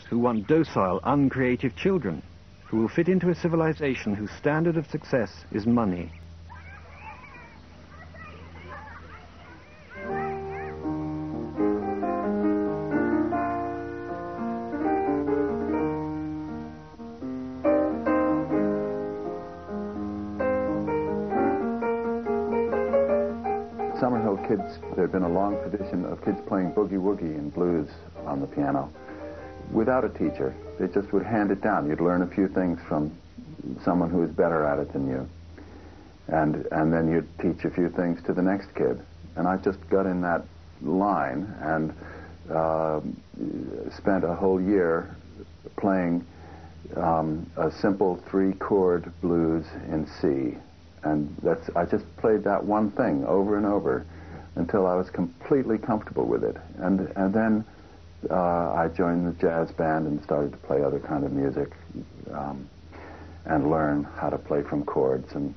who want docile, uncreative children, who will fit into a civilization whose standard of success is money. Summerhill kids, there had been a long tradition of kids playing boogie-woogie and blues on the piano without a teacher. They just would hand it down. You'd learn a few things from someone who was better at it than you. And then you'd teach a few things to the next kid. And I just got in that line and spent a whole year playing a simple 3-chord blues in C. And I just played that one thing over and over until I was completely comfortable with it. And then I joined the jazz band and started to play other kind of music and learn how to play from chords. And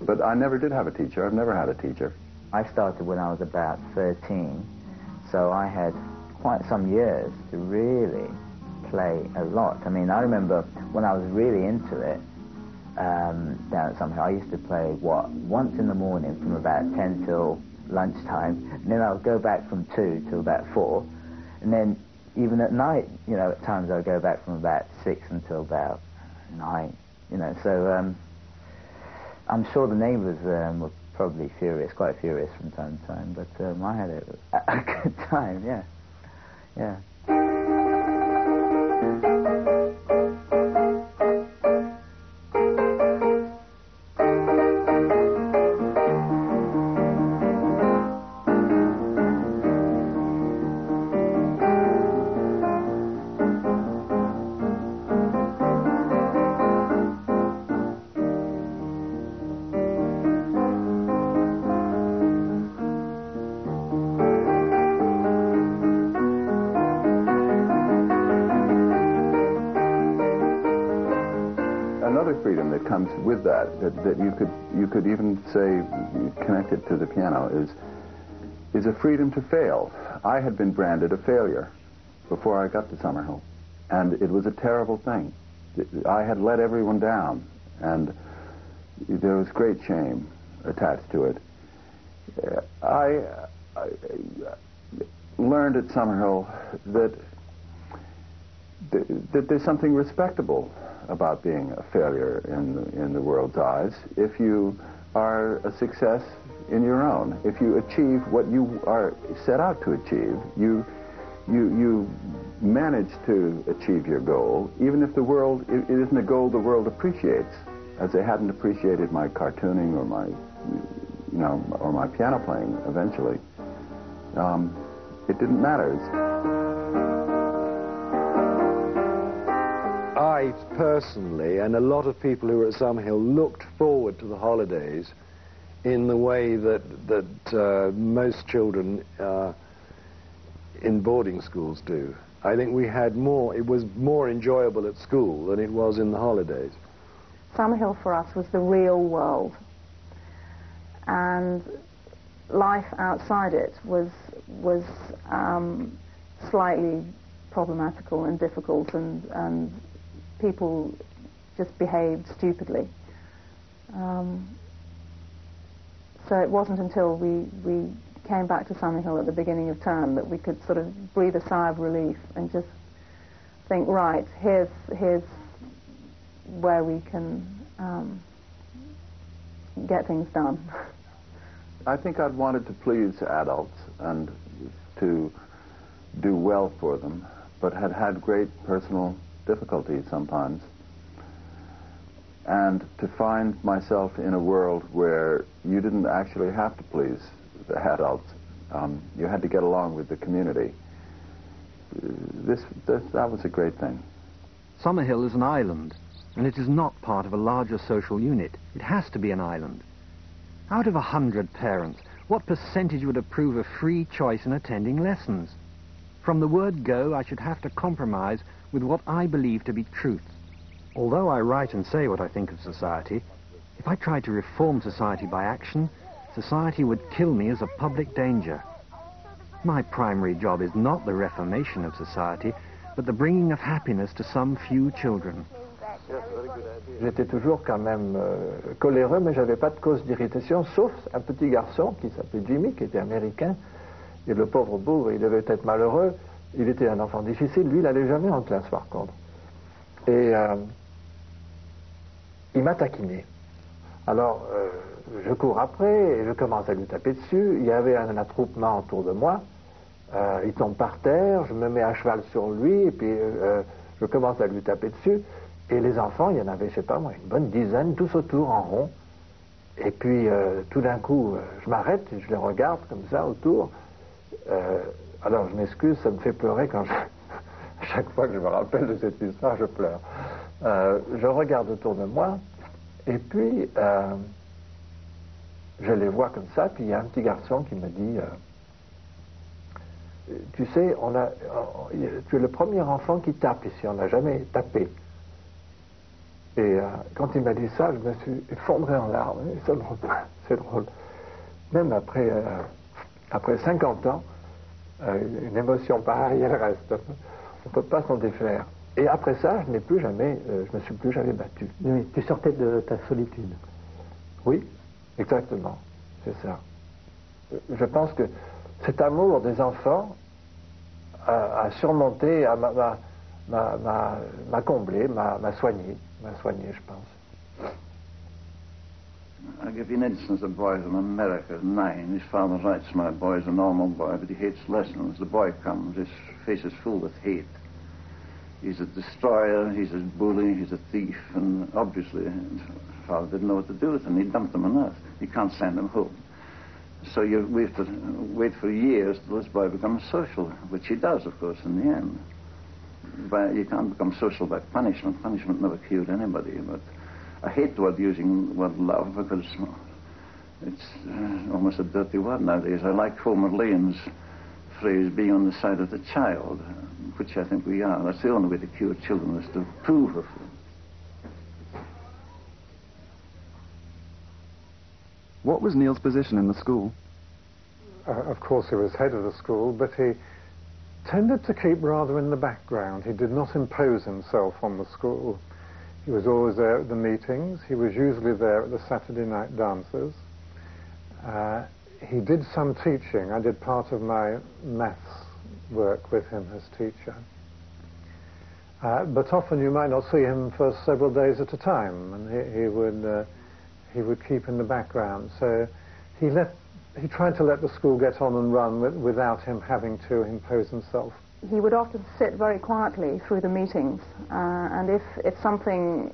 but I never did have a teacher. I've never had a teacher. I started when I was about 13, so I had quite some years to really play a lot. I mean, I remember when I was really into it, down at Summerhill, I used to play, once in the morning from about 10 till lunchtime, and then I would go back from 2 till about 4, and then even at night, at times I would go back from about 6 until about 9, so I'm sure the neighbours were probably furious, quite furious from time to time, but I had a good time, yeah. Freedom that comes with that you could even say connected to the piano is a freedom to fail. I had been branded a failure before I got to Summerhill, and it was a terrible thing. I had let everyone down, and there was great shame attached to it. I learned at Summerhill that there's something respectable about being a failure in the world's eyes if you are a success in your own. If you achieve what you are set out to achieve, you manage to achieve your goal, even if it isn't a goal the world appreciates, as they hadn't appreciated my cartooning or my piano playing eventually. It didn't matter. I personally, and a lot of people who were at Summerhill, looked forward to the holidays in the way that most children in boarding schools do. I think it was more enjoyable at school than it was in the holidays. Summerhill for us was the real world, and life outside it was slightly problematical and difficult, and people just behaved stupidly. So it wasn't until we came back to Summerhill at the beginning of term that we could sort of breathe a sigh of relief and just think, right, here's where we can get things done. I think I'd wanted to please adults and to do well for them, but had great personal difficulties sometimes, and to find myself in a world where you didn't actually have to please the adults. You had to get along with the community. That was a great thing. Summerhill is an island, and it is not part of a larger social unit. It has to be an island. Out of 100 parents, what percentage would approve of free choice in attending lessons? From the word go, I should have to compromise with what I believe to be truth. Although I write and say what I think of society, if I tried to reform society by action, society would kill me as a public danger. My primary job is not the reformation of society, but the bringing of happiness to some few children. J'étais toujours quand même coléreux, mais j'avais pas de cause d'irritation, sauf un petit garçon qui s'appelait Jimmy, qui était américain, et le pauvre bourre, il devait être malheureux, il était un enfant difficile, lui il n'allait jamais en classe par contre. Et il m'a taquiné. Alors je cours après et je commence à lui taper dessus, il y avait un attroupement autour de moi, il tombe par terre, je me mets à cheval sur lui, et puis je commence à lui taper dessus. Et les enfants, il y en avait, je sais pas moi, une bonne dizaine, tous autour, en rond. Et puis, tout d'un coup, je m'arrête, je les regarde comme ça, autour. Alors, je m'excuse, ça me fait pleurer quand à chaque fois que je me rappelle de cette histoire, je pleure. Je regarde autour de moi, et puis, je les vois comme ça, puis il y a un petit garçon qui me dit, tu sais, tu es le premier enfant qui tape ici, on n'a jamais tapé. Et quand il m'a dit ça, je me suis effondré en larmes. C'est drôle. Même après 50 ans, une émotion pareille, elle reste. On ne peut pas s'en défaire. Et après ça, je me suis plus jamais battu. Oui, tu sortais de ta solitude. Oui, exactement. C'est ça. Je pense que cet amour des enfants a surmonté, m'a comblé, m'a soigné, je pense. I'll give you an instance. A boy from America, 9. His father writes, my boy's a normal boy, but he hates lessons. The boy comes, his face is full with hate. He's a destroyer, he's a bully, he's a thief, and obviously his father didn't know what to do with him. He dumped him on earth. He can't send him home. So we have to wait for years till this boy becomes social, which he does, of course, in the end. But you can't become social by punishment. Punishment never cured anybody. But I hate using the word love because it's almost a dirty word nowadays. I like Homer Lane's phrase, being on the side of the child, which I think we are. That's the only way to cure children, is to approve of them. What was Neil's position in the school? Of course, he was head of the school, but he tended to keep rather in the background. He did not impose himself on the school. He was always there at the meetings. He was usually there at the Saturday night dances. He did some teaching. I did part of my maths work with him as teacher. But often you might not see him for several days at a time, and he would keep in the background. So he tried to let the school get on and run without him having to impose himself. He would often sit very quietly through the meetings, and if something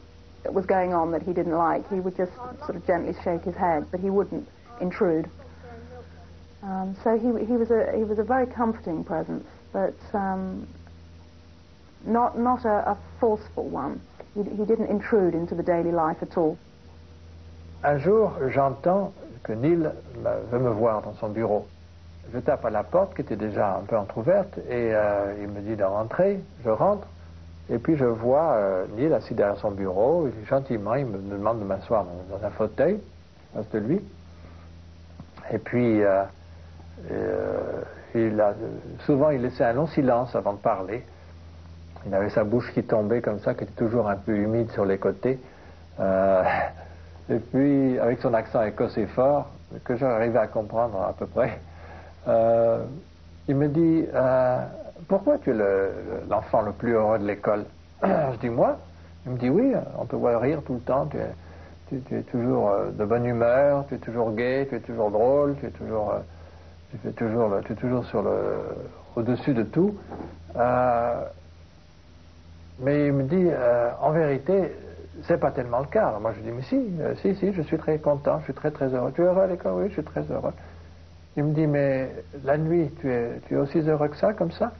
was going on that he didn't like, he would just sort of gently shake his head, but he wouldn't intrude. So he was a very comforting presence, but not a forceful one. He didn't intrude into the daily life at all. Un jour, j'entends que Neil veut me voir dans son bureau. Je tape à la porte, qui était déjà un peu entrouverte, et il me dit de rentrer. Je rentre, et puis je vois Neil assis derrière son bureau. Et gentiment, il me demande de m'asseoir dans un fauteuil, face de lui. Et puis, souvent, il laissait un long silence avant de parler. Il avait sa bouche qui tombait comme ça, qui était toujours un peu humide sur les côtés. Et puis, avec son accent écossais fort, que j'arrivais à comprendre à peu près, il me dit pourquoi tu es l'enfant le plus heureux de l'école? Je dis moi. Il me dit oui, on te voit rire tout le temps, tu es toujours de bonne humeur, tu es toujours gai, tu es toujours drôle, tu es toujours au-dessus de tout. Mais il me dit en vérité, c'est pas tellement le cas. Alors moi je dis mais si, je suis très content, je suis très très heureux. Tu es heureux à l'école? Oui, je suis très heureux. Il me dit mais la nuit, tu es aussi heureux que ça, comme ça?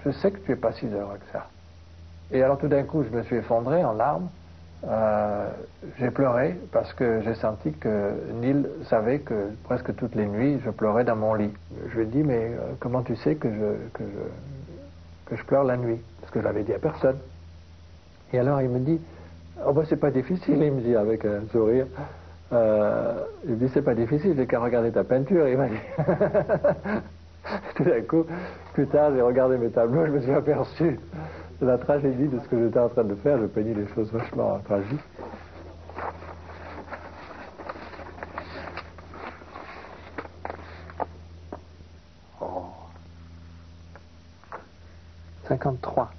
Je sais que tu es pas si heureux que ça. Et alors tout d'un coup je me suis effondré en larmes. J'ai pleuré parce que j'ai senti que Neil savait que presque toutes les nuits je pleurais dans mon lit. Je lui ai dit mais comment tu sais que je pleure la nuit? Parce que je l'avais dit à personne. Et alors il me dit, oh ben c'est pas difficile, il me dit avec un sourire. Il me dit c'est pas difficile, j'ai qu'à regarder ta peinture, il m'a dit. Tout d'un coup, plus tard, j'ai regardé mes tableaux, je me suis aperçu de la tragédie de ce que j'étais en train de faire. Je peignais des choses vachement tragiques. Oh. 53.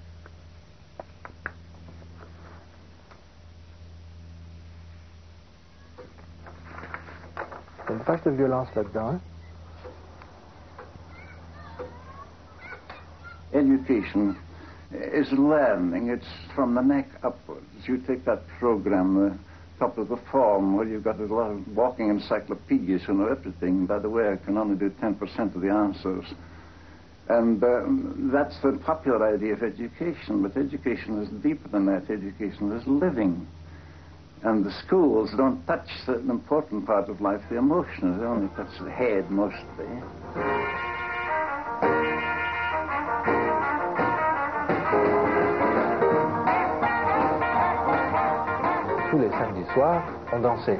Il y a une page de violence là-dedans, hein? Education is learning. It's from the neck upwards. You take that program, top of the form, where you've got a lot of walking encyclopedias who know everything. By the way, I can only do 10% of the answers. And that's the popular idea of education, but education is deeper than that. Education is living. And the schools don't touch an important part of life, the emotions. They only touch the head mostly. Tous les samedis soirs, on dansait.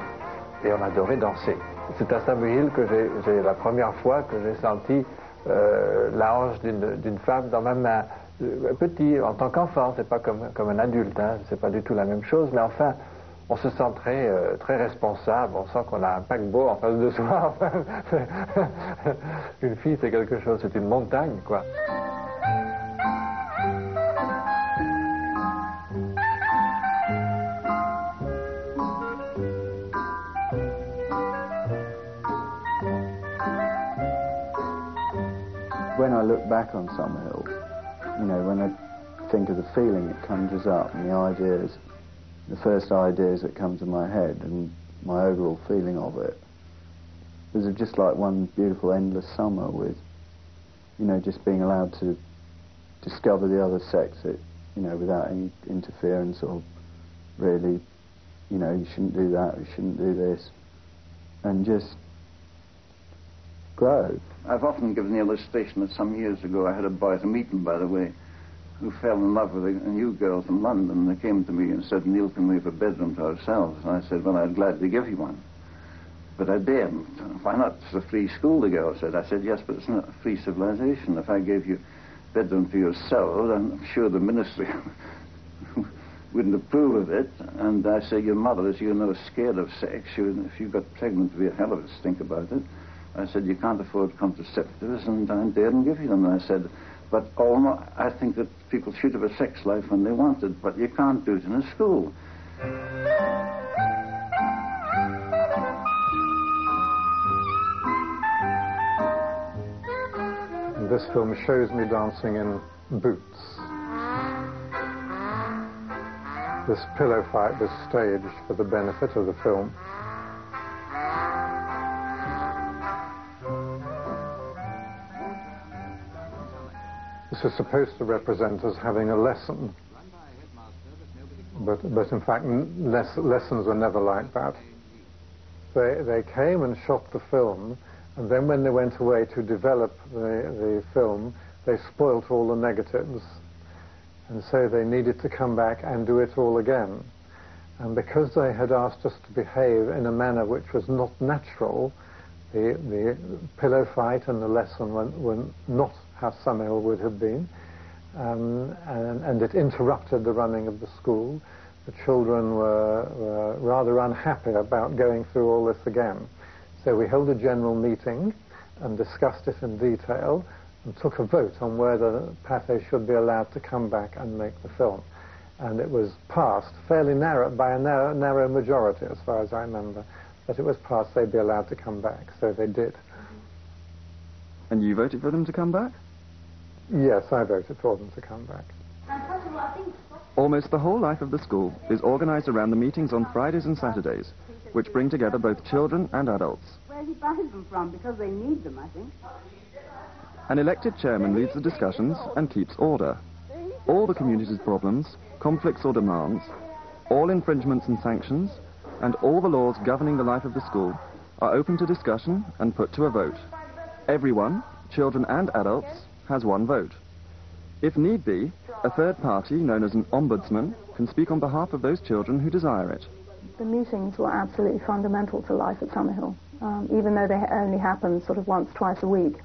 Et on adorait danser. C'est à Samuel que j'ai la première fois que j'ai senti la hanche d'une femme dans ma main. Petit, en tant qu'enfant, c'est pas comme un adulte, hein, c'est pas du tout la même chose, mais enfin, on se sent très responsable, on sent qu'on a un paquebot en face de soi. Une fille, c'est quelque chose, c'est une montagne, quoi. When I look back on Summerhill, you know, when I think of the feeling that conjures up and the ideas, the first ideas that come to my head and my overall feeling of it, is just like one beautiful endless summer with, you know, just being allowed to discover the other sex, you know, without any interference or really, you know, you shouldn't do that, you shouldn't do this, and just grow. I've often given the illustration that some years ago I had a boy at a meeting, by the way, who fell in love with a new girl from London. They came to me and said, Neil, can we have a bedroom to ourselves? And I said, well, I'd gladly give you one. But I daren't. Why not? It's a free school, the girl said. I said, yes, but it's not a free civilization. If I gave you a bedroom for yourself, I'm sure the ministry wouldn't approve of it. And I say, your mother, as you know, is scared of sex. If you got pregnant, it would be a hell of a stink about it. I said, you can't afford contraceptives, and I daren't give you them. And I said, but I think that people should have a sex life when they want it, but you can't do it in a school. This film shows me dancing in boots. This pillow fight was staged for the benefit of the film. This is supposed to represent us having a lesson, but in fact lessons were never like that. They came and shot the film, and then when they went away to develop the film, they spoilt all the negatives, and so they needed to come back and do it all again. And because they had asked us to behave in a manner which was not natural, the pillow fight and the lesson were not how Summerhill would have been, and it interrupted the running of the school. The children were rather unhappy about going through all this again. So we held a general meeting and discussed it in detail and took a vote on whether Pathé should be allowed to come back and make the film. And it was passed fairly narrow, by a narrow majority as far as I remember, that it was passed they'd be allowed to come back, so they did. And you voted for them to come back? Yes, I voted for them to come back. Almost the whole life of the school is organised around the meetings on Fridays and Saturdays, which bring together both children and adults. Where he buys them from, because they need them, I think. An elected chairman leads the discussions and keeps order. All the community's problems, conflicts or demands, all infringements and sanctions, and all the laws governing the life of the school are open to discussion and put to a vote. Everyone, children and adults, has one vote. If need be, a third party, known as an ombudsman, can speak on behalf of those children who desire it. The meetings were absolutely fundamental to life at Summerhill, even though they only happened sort of once, twice a week.